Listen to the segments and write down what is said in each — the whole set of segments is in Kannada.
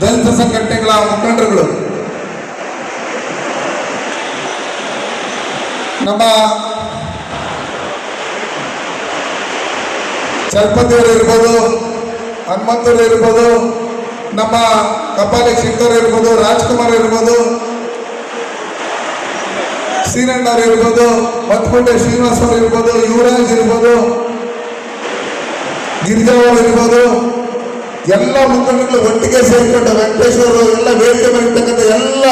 ದಲಿತ ಸಂಘಟನೆಗಳ ಮುಖಂಡರುಗಳು, ನಮ್ಮ ಚಲಪತಿಯವರು ಇರ್ಬೋದು, ಹನುಮಂತರು ಇರ್ಬೋದು, ನಮ್ಮ ಕಪಾಲಿ ಶಂಕರ್ ಇರ್ಬೋದು, ರಾಜ್ಕುಮಾರ್ ಇರ್ಬೋದು, ಶ್ರೀರಂಗವ್ರು ಇರ್ಬೋದು, ಮತ್ಕೋಟೆ ಶ್ರೀನಿವಾಸ್ ಅವರು ಇರ್ಬೋದು, ಯುವರಾಜ್ ಇರ್ಬೋದು, ಗಿರಿಜಾವರು ಇರ್ಬೋದು, ಎಲ್ಲ ಮುಖಂಡರುಗಳು ಒಟ್ಟಿಗೆ ಸೇರ್ಕೊಂಡು ವೆಂಕಟೇಶ್ವರು ಎಲ್ಲ ವೇದಿಕೆ ಬರ್ತಕ್ಕಂಥ ಎಲ್ಲ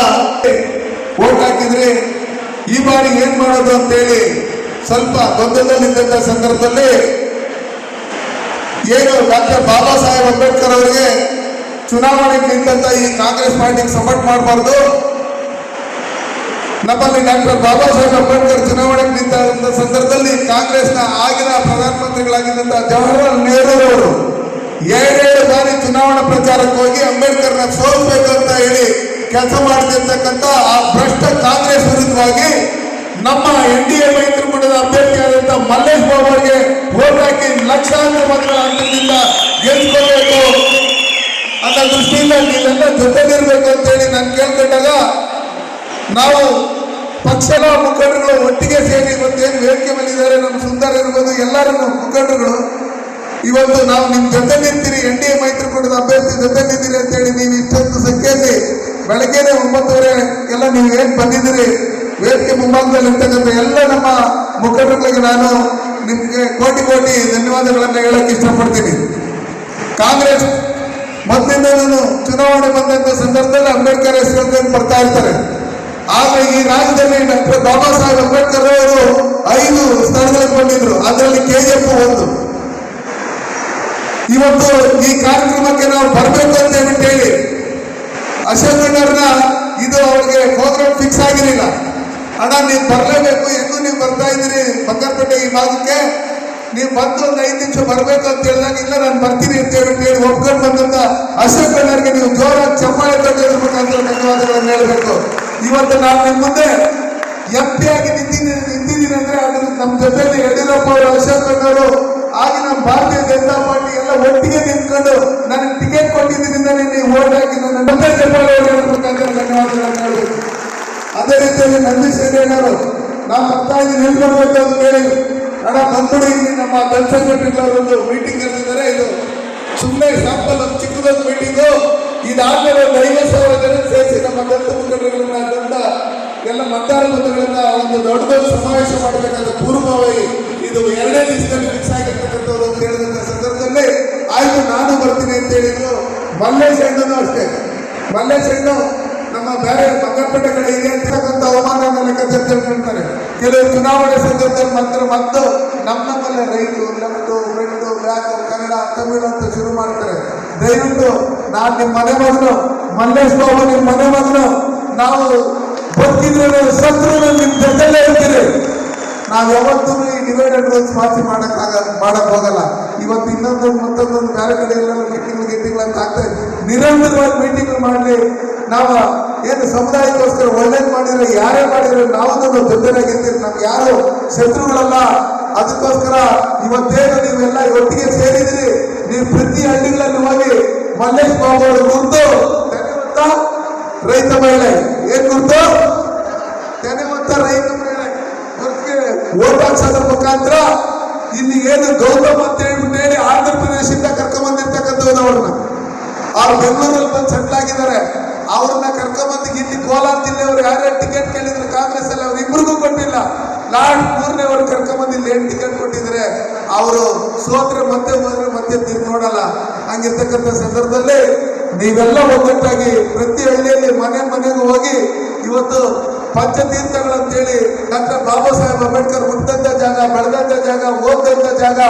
ಓಟ್ ಹಾಕಿದ್ರಿ. ಈ ಬಾರಿ ಏನ್ ಮಾಡೋದು ಅಂತೇಳಿ ಸ್ವಲ್ಪ ಗೊಂದಲದಲ್ಲಿದ್ದಂಥ ಸಂದರ್ಭದಲ್ಲಿ ಏನು ಡಾಕ್ಟರ್ ಬಾಬಾ ಸಾಹೇಬ್ ಅಂಬೇಡ್ಕರ್ ಅವರಿಗೆ ಚುನಾವಣೆಗೆ ನಿಂತ ಈ ಕಾಂಗ್ರೆಸ್ ಪಾರ್ಟಿಗೆ ಸಪೋರ್ಟ್ ಮಾಡಬಾರ್ದು. ನಮ್ಮಲ್ಲಿ ಡಾಕ್ಟರ್ ಬಾಬಾ ಸಾಹೇಬ್ ಅಂಬೇಡ್ಕರ್ ಚುನಾವಣೆಗೆ ನಿಂತ ಸಂದರ್ಭದಲ್ಲಿ ಕಾಂಗ್ರೆಸ್ನ ಆಗಿನ ಪ್ರಧಾನಮಂತ್ರಿಗಳಾಗಿದ್ದಂಥ ಜವಾಹರ್ಲಾಲ್ ನೆಹರು ಅವರು 7 ಬಾರಿ ಚುನಾವಣಾ ಪ್ರಚಾರಕ್ಕೆ ಹೋಗಿ ಅಂಬೇಡ್ಕರ್ನ ಸೋಲಿಸಬೇಕು ಅಂತ ಹೇಳಿ ಕೆಲಸ ಮಾಡದಿರ್ತಕ್ಕಂಥ ಆ ಭ್ರಷ್ಟ ಕಾಂಗ್ರೆಸ್ ವಿರುದ್ಧವಾಗಿ ನಮ್ಮ NDA ಮೈತ್ರಿಕೂಟದ ಅಭ್ಯರ್ಥಿಯಾದಂಥ ಮಲ್ಲೇಶ್ ಬಾಬು ಅವರಿಗೆ ವೋಟ್ ಹಾಕಿ ಲಕ್ಷಾಂತರ ಮತಗಳ ಅಂತರದಿಂದ ಗೆಲ್ಲಿಸಬೇಕು ಅನ್ನೋ ದೃಷ್ಟಿಯಿಂದ ನೀವೆಲ್ಲ ಜೊತೆಲಿರ್ಬೇಕು ಅಂತ ಹೇಳಿ ನಾನು ಕೇಳ್ಕೊಂಡಾಗ ನಾವು ಪಕ್ಷದ ಮುಖಂಡರುಗಳು ಒಟ್ಟಿಗೆ ಸೇರಿ ಇವತ್ತೇನು ವೇದಿಕೆ ಮೇಲೆ ಇದ್ದಾರೆ, ನಮ್ಮ ಸುಂದರ ಇರ್ಬೋದು, ಎಲ್ಲರೂ ಮುಖಂಡರುಗಳು ಇವತ್ತು ನಾವು ನಿಮ್ಮ ಜೊತೆ ನಿಂತೀರಿ, NDA ಮೈತ್ರಿಕೂಟದ ಅಭ್ಯರ್ಥಿ ಜೊತೆ ನಿಂತೀರಿ ಅಂತೇಳಿ ನೀವು ಇಷ್ಟೊಂದು ಸಂಖ್ಯೆಯಲ್ಲಿ ಬೆಳಗ್ಗೆನೆ 9:30 ಎಲ್ಲ ನೀವು ಏನ್ ಬಂದಿದ್ದೀರಿ ವೇದಿಕೆ ಮುಂಭಾಗದಲ್ಲಿ ಇರ್ತಕ್ಕಂಥ ಎಲ್ಲ ನಮ್ಮ ಮುಖಂಡರುಗಳಿಗೆ ನಾನು ನಿಮ್ಗೆ ಕೋಟಿ ಕೋಟಿ ಧನ್ಯವಾದಗಳನ್ನ ಹೇಳಕ್ ಇಷ್ಟಪಡ್ತೀನಿ. ಕಾಂಗ್ರೆಸ್ ಮೊದಲಿಂದಲೂ ಚುನಾವಣೆ ಬಂದಂತ ಸಂದರ್ಭದಲ್ಲಿ ಅಂಬೇಡ್ಕರ್ ಹೆಸರು ಬರ್ತಾ ಇರ್ತಾರೆ. ಆದ್ರೆ ಈ ರಾಜ್ಯದಲ್ಲಿ ಡಾಕ್ಟರ್ ಬಾಬಾ ಸಾಹೇಬ್ ಅಂಬೇಡ್ಕರ್ ಅವರು 5 ಸ್ಥಳಗಳಿಗೆ ಬಂದಿದ್ರು, ಅದರಲ್ಲಿ KGF 1. ಇವತ್ತು ಈ ಕಾರ್ಯಕ್ರಮಕ್ಕೆ ನಾವು ಬರಬೇಕು ಅಂತ ಹೇಳಿ ಅಶೋಕಣ್ಣವ್ರನ್ನ ಇದು ಅವ್ರಿಗೆ ಪ್ರೋಗ್ರಾಮ್ ಫಿಕ್ಸ್ ಆಗಿರಲಿಲ್ಲ. ಅಣ್ಣ ನೀವು ಬರಲೇಬೇಕು, ಹೆಂಗೂ ನೀವು ಬರ್ತಾ ಇದ್ದೀರಿ ಬಂಗಾರಪೇಟೆ ಈ ಭಾಗಕ್ಕೆ, ನೀವು ಬಂದು ಒಂದು 5 ನಿಮಿಷ ಬರಬೇಕು ಅಂತ ಹೇಳಿದಾಗ ಇಲ್ಲ ನಾನು ಬರ್ತೀನಿ ಅಂತ ಹೇಳಿ ಒಪ್ಕೊಂಡು ಬಂದಂತ ಅಶೋಕಣ್ಣವ್ರಿಗೆ ನೀವು ಜೋರಾಗಿ ಚಪ್ಪಾಳೆ ತಟ್ಟೋದ್ರ ಮುಖಾಂತರ ಧನ್ಯವಾದಗಳನ್ನು ಹೇಳಬೇಕು. ಇವತ್ತು ನಾನು ನಿಮ್ಮ ಮುಂದೆ MP ಆಗಿ ನಿಂತಿದ್ದೀನಿ ಅಂದ್ರೆ ಅದ್ರ ನಮ್ಮ ಜೊತೆಯಲ್ಲಿ ಯಡಿಯೂರಪ್ಪ ಅವರು, ಅಶೋಕಣ್ಣವರು, ಆಗಿ ನಮ್ಮ ಭಾರತೀಯ ಜನತಾ ಪಾರ್ಟಿ ಎಲ್ಲ ಒಟ್ಟಿಗೆ ನಿಂತ್ಕೊಂಡು ನನಗೆ ಟಿಕೆಟ್ ಕೊಟ್ಟಿದ್ದರಿಂದ ನೀವು ಓಟ್ ಹಾಕಿ ನನ್ನ ಮುಖಾಂತರ ಧನ್ಯವಾದಗಳನ್ನು ಹೇಳಬೇಕು. ಅದೇ ರೀತಿಯಲ್ಲಿ ನಂದೀಶ್ ಅವರು ನಾವು ಬರ್ತಾ ಇದ್ದೀನಿ ನಿಲ್ಕೊಳ್ಬೇಕು ಅಂತ ಹೇಳಿ ಅಣ್ಣ ಬಂದ್ಬಿಡಿ, ಇಲ್ಲಿ ನಮ್ಮ ದಲಿತ ಸಂಘಟನೆಗಳವರೊಂದು ಮೀಟಿಂಗ್ ಕರೆದಿದ್ದಾರೆ. ಇದು ಸುಮ್ಮನೆ ಸ್ಯಾಂಪಲ್ ಒಂದು ಚಿಕ್ಕದೊಂದು ಮೀಟಿಂಗು. ಇದಾದ್ಮೇಲೆ 50,000 ಜನ ಸೇರಿಸಿ ನಮ್ಮ ದಲಿತ ಮುಖಂಡರುಗಳನ್ನ ದೊಡ್ಡ ಎಲ್ಲ ಮತದಾರ ಮತಗಳನ್ನ ಒಂದು ದೊಡ್ಡದೊಂದು ಸಮಾವೇಶ ಮಾಡಬೇಕಾದ ಪೂರ್ವಭಾವಿ ಇದು 2ನೇ ದಿವಸದಲ್ಲಿ ಫಿಕ್ಸ್ ಆಗಿರ್ತಕ್ಕಂಥವ್ರು ಅಂತ ಹೇಳಿದಂಥ ಸಂದರ್ಭದಲ್ಲಿ ಆಯ್ತು ನಾನು ಬರ್ತೀನಿ ಅಂತ ಹೇಳಿದ್ರು. ಮಲ್ಲೇಶ್ ಅಣ್ಣನು ಅಷ್ಟೇ, ಮಲ್ಲೇಶ್ ಅಣ್ಣು ನಮ್ಮ ಬೇರೆ ಬಂಗಾರಪೇಟೆ ಕಡೆ ಇದೆ ಅಂತಕ್ಕಂಥ ಅವಮಾನ ಲೆಕ್ಕಾಚಾರ ತಿಳ್ಕೊಳ್ತಾರೆ. ಕೆಲವು ಚುನಾವಣೆ ಸಂದರ್ಭದಲ್ಲಿ ಮತ್ತು ನಮ್ಮಲ್ಲೇ right, left, front, back, Kannada, Tamil ಅಂತ ಶುರು ಮಾಡ್ತಾರೆ. ದಯವಿಟ್ಟು ನಾನು ನಿಮ್ಮ ಮನೆ ಮಗನು, ಮಲ್ಲೇಶ್ ಬಾಬು ನಿಮ್ಮ ಮನೆ ಮಗನು, ನಾವು ಬದುಕಿದ್ರೆ ಸತ್ರು ನಿಮ್ಮ ಜೊತೆಲ್ಲೇ ಇರ್ತೀರಿ. ನಾವು ಯಾವತ್ತೂ ಈ ಡಿವೈಡೆಡ್ ರೂಲ್ಸ್ ಪಾರ್ಟಿ ಮಾಡಕ್ ಹೋಗಲ್ಲ. ಇವತ್ತು ಮತ್ತೊಂದೊಂದು ಬೇರೆ ಕಡೆ ಎಲ್ಲ ಮೀಟಿಂಗ್ ಅಂತ ಆಗ್ತಾ ಇದೆ. ನಿರಂತರವಾಗಿ ಮೀಟಿಂಗ್ ಮಾಡಲಿ. ನಾವು ಏನು ಸಮುದಾಯಕ್ಕೋಸ್ಕರ ಒಳ್ಳೇದು ಮಾಡಿದ್ರೆ ಯಾರೇ ಮಾಡಿದ್ರೆ ನಾವು ಜೊತೆಯಾಗಿರ್ತೀರಿ, ನಮ್ಗೆ ಯಾರು ಶತ್ರುಗಳಲ್ಲ. ಅದಕ್ಕೋಸ್ಕರ ಇವತ್ತೇನು ನೀವೆಲ್ಲ ಒಟ್ಟಿಗೆ ಸೇರಿದ್ರಿ, ನೀವು ಪ್ರತಿ ಹಳ್ಳಿಗಳಲ್ಲಿ ಹೋಗಿ ಮಲ್ಲೇಶ್ ಬಾಬು ಅವರು ಗುರ್ತು ರೈತ ಮಹಿಳೆ, ಏನ್ ಗುರ್ತು ತೆನೆವಂತ ರೈತ ಮಹಿಳೆ ಓಟ್ ಹಾಕ್ಸೋದ್ರ ಮುಖಾಂತರ ಇಲ್ಲಿ ಏನು ಗೌತಮ್ ಅಂತ ಹೇಳಿ ಆಂಧ್ರ ಪ್ರದೇಶದಿಂದ ಕರ್ಕೊಂಡ್ಬಂದಿರ್ತಕ್ಕಂಥವ್ರು ಅವ್ರು ಬೆಂಗಳೂರಲ್ಲಿ ಬಂದು ಸೆಟ್ಲ್ ಆಗಿದ್ದಾರೆ. ಅವ್ರನ್ನ ಕರ್ಕೊಂಬಂದು ಇಲ್ಲಿ ಕೋಲಾರ ಜಿಲ್ಲೆಯವರು ಯಾರ್ಯಾರು ಟಿಕೆಟ್ ಕೇಳಿದ್ರು ಕಾಂಗ್ರೆಸ್ ಅಲ್ಲಿ ಅವ್ರು ಇಬ್ಬರಿಗೂ ಕೊಟ್ಟಿಲ್ಲ. ಲಾಸ್ಟ್ 3ನೇ ಅವ್ರು ಕರ್ಕೊಂಬಂದು ಇಲ್ಲಿ 8 ಟಿಕೆಟ್ ಕೊಟ್ಟಿದ್ರೆ ಅವರು ಸೋತ್ರೆ ಮತ್ತೆ ಹೋದ್ರೆ ಮತ್ತೆ ತಿರ್ಗಿ ನೋಡಲ್ಲ. ಹಂಗಿರ್ತಕ್ಕಂಥ ಸಂದರ್ಭದಲ್ಲಿ ನೀವೆಲ್ಲ ಒಗ್ಗಟ್ಟಾಗಿ ಪ್ರತಿ ಹಳ್ಳಿಯಲ್ಲಿ ಮನೆಗೂ ಹೋಗಿ ಇವತ್ತು ಪಂಚತೀರ್ಥಗಳಂತೇಳಿ ಡಾಕ್ಟರ್ ಬಾಬಾ ಸಾಹೇಬ್ ಅಂಬೇಡ್ಕರ್ ಹುಟ್ಟಿದಂಥ ಜಾಗ, ಬೆಳೆದಂಥ ಜಾಗ, ಓದಿದಂಥ ಜಾಗ,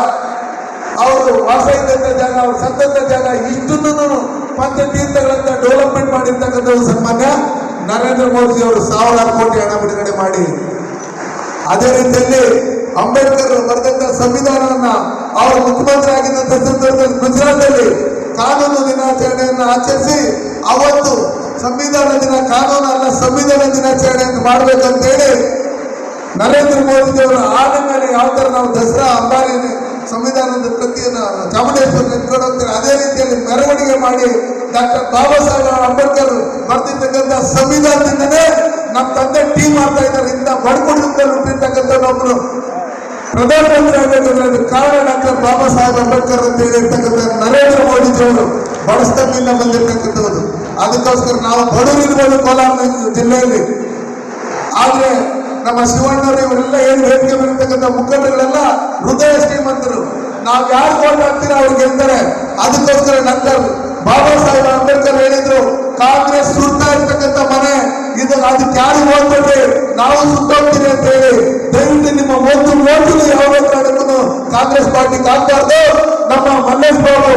ಅವರು ವಾಸ ಇದ್ದಂಥ ಜಾಗ, ಅವ್ರು ಸತ್ತಂಥ ಜಾಗ, ಇಷ್ಟನ್ನು ಪಂಚತೀರ್ಥಗಳಂತ ಡೆವಲಪ್ಮೆಂಟ್ ಮಾಡಿರ್ತಕ್ಕಂಥದ್ದು ಸನ್ಮಾನ್ಯ ನರೇಂದ್ರ ಮೋದಿ ಅವರು 1000 ಕೋಟಿ ಹಣ ಬಿಡುಗಡೆ ಮಾಡಿ. ಅದೇ ರೀತಿಯಲ್ಲಿ ಅಂಬೇಡ್ಕರ್ ಬರೆದಂತ ಸಂವಿಧಾನವನ್ನ ಅವರು ಮುಖ್ಯಮಂತ್ರಿ ಆಗಿದ್ದಂಥ ಸಂದರ್ಭದಲ್ಲಿ ಗುಜರಾತ್ನಲ್ಲಿ ಕಾನೂನು ದಿನಾಚರಣೆಯನ್ನು ಆಚರಿಸಿ ಅವತ್ತು ಸಂವಿಧಾನ ದಿನ, ಕಾನೂನು ಅಲ್ಲ ಸಂವಿಧಾನ ದಿನಾಚರಣೆ ಅಂತ ಮಾಡ್ಬೇಕಂತ ಹೇಳಿ ನರೇಂದ್ರ ಮೋದಿ ಅವರ ಆದ ಮೇಲೆ ಯಾವ ತರ ನಾವು ದಸರಾ ಅಂಬಾರಿ ಸಂವಿಧಾನದ ಪ್ರತಿಯನ್ನು ಚಾಮುಂಡೇಶ್ವರಿ ನೆನ್ಕೊಂಡು ಹೋಗ್ತಾರೆ. ಅದೇ ರೀತಿಯಲ್ಲಿ ಮೆರವಣಿಗೆ ಮಾಡಿ ಡಾಕ್ಟರ್ ಬಾಬಾ ಸಾಹೇಬ್ ಅಂಬೇಡ್ಕರ್ ಬರ್ತಿರ್ತಕ್ಕಂಥ ಸಂವಿಧಾನದಿಂದನೇ ನಮ್ಮ ತಂದೆ ಟೀಮ್ ಮಾಡ್ತಾ ಇದ್ದಾರೆ. ಇಂಥ ಬಡಕುಟುಂಬದಲ್ಲಿ ಹುಟ್ಟಿರ್ತಕ್ಕಂಥ ಒಬ್ಬರು ಪ್ರಧಾನಮಂತ್ರಿ ಆಗಬೇಕಂದ್ರೆ ಅದಕ್ಕೆ ಕಾರಣ ಡಾಕ್ಟರ್ ಬಾಬಾ ಸಾಹೇಬ್ ಅಂಬೇಡ್ಕರ್ ಅಂತ ಹೇಳಿರ್ತಕ್ಕಂಥ ನರೇಂದ್ರ ಮೋದಿಜಿಯವರು ಬಡಸ್ತನದಿಂದ ಬಂದಿರತಕ್ಕಂಥದ್ದು. ಅದಕ್ಕೋಸ್ಕರ ನಾವು ಬಡವರಿರ್ಬೋದು ಕೋಲಾರ ಜಿಲ್ಲೆಯಲ್ಲಿ. ಆದ್ರೆ ನಮ್ಮ ಶಿವಣ್ಣವರು ಇವರೆಲ್ಲ ಏನು ವೇದಿಕೆ ಬರ್ತಕ್ಕಂಥ ಮುಖಂಡಗಳೆಲ್ಲ ಹೃದಯ ಶ್ರೀಮಂತರು. ನಾವು ಯಾರು ಓಟ್ ಹಾಕ್ತೀರ ಅವ್ರು ಗೆಲ್ತಾರೆ. ಅದಕ್ಕೋಸ್ಕರ ಡಾಕ್ಟರ್ ಬಾಬಾ ಸಾಹೇಬ್ ಅಂಬೇಡ್ಕರ್ ಹೇಳಿದ್ರು, ಕಾಂಗ್ರೆಸ್ ಸುಡ್ತಾ ಇರ್ತಕ್ಕಂಥ ಮನೆ ಇದು, ಅದಕ್ಕೆ ಯಾರು ಓದ್ಬೇಡಿ, ನಾವು ಸುಟ್ಟೋಗ್ತೀವಿ ಅಂತ ಹೇಳಿ. ದಯವಿಟ್ಟು ನಿಮ್ಮ ಓಟು ಯಾವ ಕಾರಣಕ್ಕೂ ಕಾಂಗ್ರೆಸ್ ಪಾರ್ಟಿಗೆ ಹಾಕ್ಬಾರ್ದು. ನಮ್ಮ ಮಲ್ಲೇಶ್ ಬಾಬು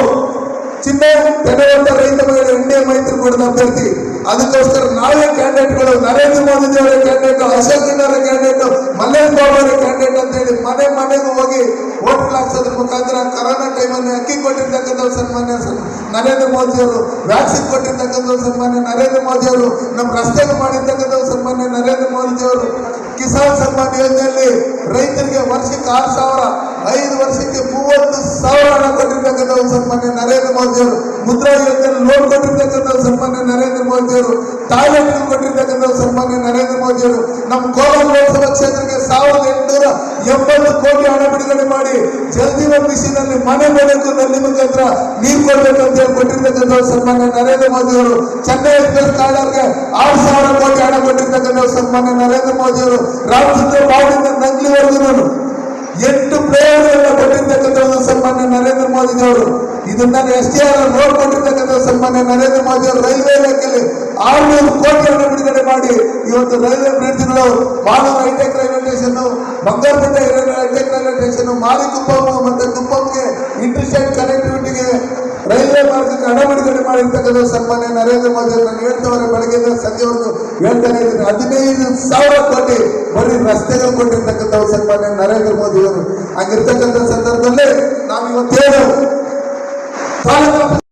ಚಿನ್ನೆ ತೆನೆವಂತ ರೈತ ಮಹಿಳೆ ಇಂಡಿಯಾ ಮೈತ್ರಿಕೂಟದ ಅಭ್ಯರ್ಥಿ. ಅದಕ್ಕೋಸ್ಕರ ನಾವೇ ಕ್ಯಾಂಡಿಡೇಟ್ಗಳು, ನರೇಂದ್ರ ಮೋದಿ ಅವರ ಕ್ಯಾಂಡಿಡೇಟ್, ಅಶೋಕ್ ಅವರ ಕ್ಯಾಂಡಿಡೇಟ್, ಮಲ್ಲೇಶ್ ಬಾಬು ಅವರ ಕ್ಯಾಂಡಿಡೇಟ್ ಅಂತ ಹೇಳಿ ಮನೆಗೂ ಹೋಗಿ ಓಟ್ ಹಾಕ್ಸೋದ್ರ ಮುಖಾಂತರ ಕರೋನಾ ಟೈಮಲ್ಲಿ ಅಕ್ಕಿ ಕೊಟ್ಟಿರ್ತಕ್ಕಂಥ ಸನ್ಮಾನ್ಯ ನರೇಂದ್ರ ಮೋದಿ ಅವರು, ವ್ಯಾಕ್ಸಿನ್ ಕೊಟ್ಟಿರ್ತಕ್ಕಂಥ ಸನ್ಮಾನ್ಯ ನರೇಂದ್ರ ಮೋದಿ ಅವರು, ನಮ್ಮ ರಸ್ತೆಗಳು ಮಾಡಿರ್ತಕ್ಕಂಥ ಸನ್ಮಾನ್ಯ ನರೇಂದ್ರ ಮೋದಿ ಅವರು, ಕಿಸಾನ್ ಸನ್ಮಾನ್ ಯೋಜನೆಯಲ್ಲಿ ರೈತರಿಗೆ ವರ್ಷಕ್ಕೆ 6,000, 5 ವರ್ಷಕ್ಕೆ 30,000 ಹಣ ಕೊಟ್ಟಿರ್ತಕ್ಕಂಥ ಸನ್ಮಾನ್ಯ ನರೇಂದ್ರ ಮೋದಿ ಅವರು, ಮುದ್ರಾ ಯೋಜನೆಯಲ್ಲಿ ಲೋನ್ ಕೊಟ್ಟಿರ್ತಕ್ಕಂಥ ಸನ್ಮಾನ್ಯ ನರೇಂದ್ರ ಮೋದಿ ಅವರು, ಟಾಯ್ಲೆಟ್ ಕೊಟ್ಟಿರ್ತಕ್ಕಂಥ ಸನ್ಮಾನ್ಯ ನರೇಂದ್ರ ಮೋದಿ ಅವರು, ನಮ್ಮ ಕೋಲಾರ ಲೋಕಸಭಾ ಕ್ಷೇತ್ರಕ್ಕೆ 1,880 ಕೋಟಿ ಹಣ ಬಿಡುಗಡೆ ಮಾಡಿ ಜಲಜೀವನ್ ಮಿಷನ್ ಅಲ್ಲಿ ಮನೆ ಬೇಕು ನಲ್ಲಿ ಮುಖಾಂತರ ನೀರು ಕೊಡ್ಬೇಕು ಅಂತ ಹೇಳಿ ಕೊಟ್ಟಿರ್ತಕ್ಕಂಥ ಸನ್ಮಾನ್ಯ ನರೇಂದ್ರ ಮೋದಿ ಅವರು, ಚೆನ್ನೈ ಎಕ್ಸ್ಪ್ರೆಸ್ ಕಾರಿಡಾರ್ಗೆ 6,000 ಕೋಟಿ ಹಣ ಕೊಟ್ಟಿರ್ತಕ್ಕಂಥ ಸನ್ಮಾನ್ಯ ನರೇಂದ್ರ ಮೋದಿ ಅವರು, ರಾಮಚಂದ್ರ ಬಾವುಡಿಂದ ನಂಗ್ಲಿವರೆಗೂ 8 ಪ್ಲೇಯರ್ಗಳನ್ನ ಕೊಟ್ಟಿರ್ತಕ್ಕಂಥ ಸನ್ಮಾನ್ಯ ನರೇಂದ್ರ ಮೋದಿ ಅವರು. ಇದನ್ನ STR ರೋಡ್ ಕೊಟ್ಟಿರ್ತಕ್ಕಂಥ ಸನ್ಮಾನ್ಯ ನರೇಂದ್ರ ಮೋದಿ ಅವರು, ರೈಲ್ವೆ ಇಲಾಖೆಯಲ್ಲಿ 600 ಕೋಟಿ ಹಣ ಬಿಡುಗಡೆ ಮಾಡಿ ಇವತ್ತು ರೈಲ್ವೆ ಬ್ರಿಡ್ಜ್ಗಳು, Malur hitech railway station, Bangarapet hitech railway station, Marikuppam ಮತ್ತೆ ಕುಪ್ಪಂಗೆ ಇಂಟರ್ಸ್ಟೇಟ್ ಕನೆಕ್ಟಿವಿಟಿಗೆ ರೈಲ್ವೆ ಮಾರ್ಗಕ್ಕೆ ಹಣ ಬಿಡುಗಡೆ ಮಾಡಿರ್ತಕ್ಕಂಥ ಸನ್ಮಾನ್ಯ ನರೇಂದ್ರ ಮೋದಿ ಅವರು. ನಾನು ಹೇಳ್ತವರೆ ಬೆಳಗ್ಗೆಯಿಂದ ಸಂಜೆವರೆಗೂ ಹೇಳ್ತಾನೆ ಇದ್ದೀನಿ, 15,000 ಕೋಟಿ ಬರೀ ರಸ್ತೆಗಳು ಕೊಟ್ಟಿರ್ತಕ್ಕಂಥ ಸನ್ಮಾನ್ಯ ನರೇಂದ್ರ ಮೋದಿ ಅವರು. ಹಂಗಿರ್ತಕ್ಕಂಥ ಸಂದರ್ಭದಲ್ಲಿ ನಾವು ಇವತ್ತೇನು